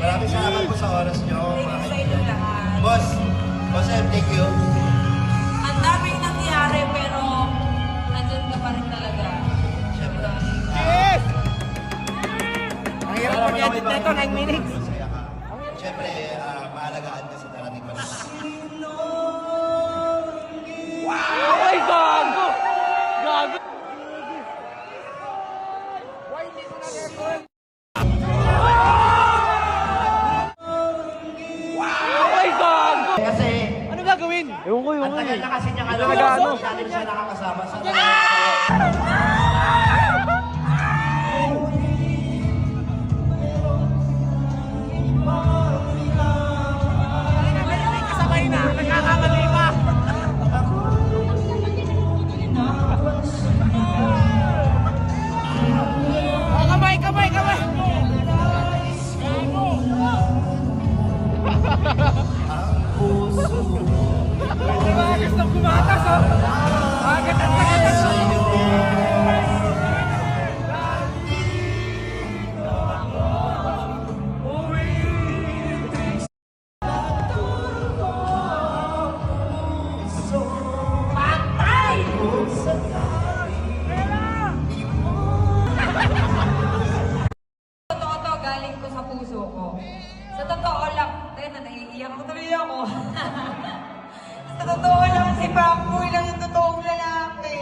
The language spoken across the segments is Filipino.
Maraming salamat po sa oras nyo. Thank you sa inyo lahat. Boss, Boss M, thank you. Ang daming nangyari pero nandyan ka pa rin talaga. Siyempre. Yes! Ang hirap mag-edit nito, 9 minutes. Masaya ka. Siyempre, maalagaan ka sa darating pa. Ay, gago! Gago! Why hindi ko na-record? Ay, gago! Kasi, Ano gagawin? Ewan ko, ang tagal na kasi niyang ano, Nagano? hindi natin siya nakakasama sa Kasabay na, nagkakamali pa. Oh, kamay, kamay, kamay! Diba, gusto kumatas, oh? Agad ang tagal. Totoo to, galing ko sa puso ko. Sa totoo lang, teka, naiiyak ako tuloy ako. Sa totoo lang, si Pangboy lang yung totoong lalaki.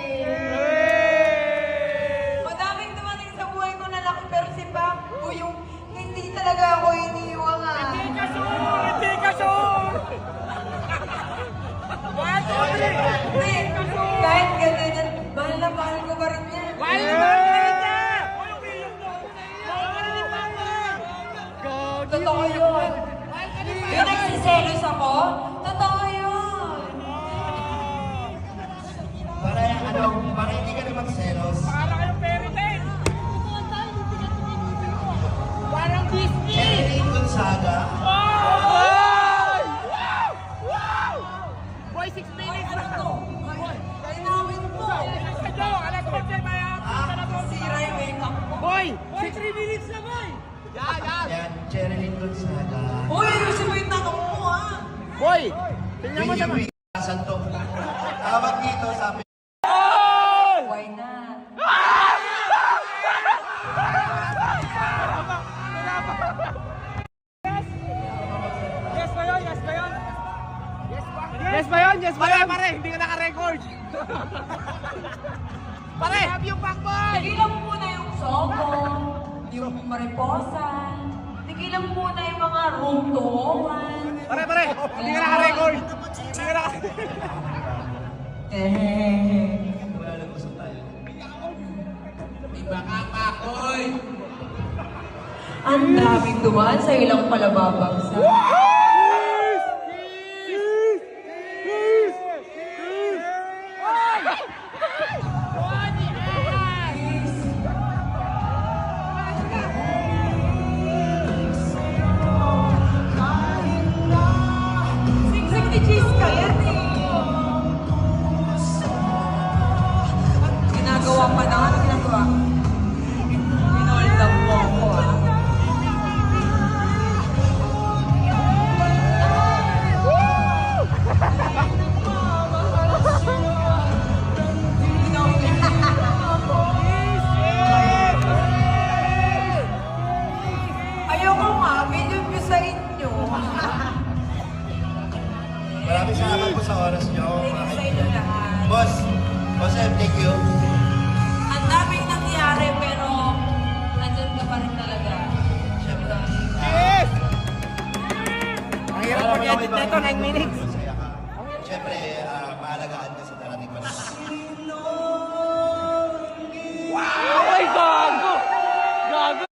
Madaming dumating sa buhay ko na laki, pero si Pangboy yung hindi talaga ako iniiwangan. Hindi ka sure! Hindi ka sure! One, two, three! Hindi, kahit ganyan, mahal na mahal ko pa rin yan. Mahal na mahal ka rin niya! Mahal ka rin ni Papa! Totoo yun. Yung nagsiselos ako, totoo yun. Para ano, para hindi ka na magselos. Para kayong fairy tale! Parang Disney! Cherry Gonzaga. Wow! Wow! Boy, 6 minutes na to! Kainawin mo. Sadyo, alas 8 may hapon na to! Sira yung makeup ko. Boy! 3 minutes na, boy! Yan! Yan, Cherry Gonzaga. Uy, ayusin mo yung tanong mo, ha? Boy! Tingnan mo naman! Asan to? Tawag dito, sabi. Why not? Yes ba yun? Yes ba yun? Yes ba yun? Yes ba yun? Pare, hindi ka naka-record. Pare! Love you, Pacboy! Tigilan mo muna yung sobo, yung mariposa. Tigilan mo muna yung mga room towan. Pare, pare! Hindi ka naka-record. Hindi ka naka-record. Wala na gusto tayo. Iba ka, Pacboy! Ang daming dumaan sa ilang palababagsa. Singsing ni Chiska yan eh. Ginagawa pa na. Ano ginagawa? Inold up mo ako ah. Ayoko nga, medium view sa inyo. Maraming salamat po sa oras nyo. Thank you sa inyo lahat. Boss, Boss M, thank you. Ang daming nangyari pero nandyan ka pa rin talaga. Siyempre. Yes! Ang hirap mag-edit nito, 9 minutes. Masaya ka. Siyempre, maalagaan ka sa darating pa. Ay, gago! Gago!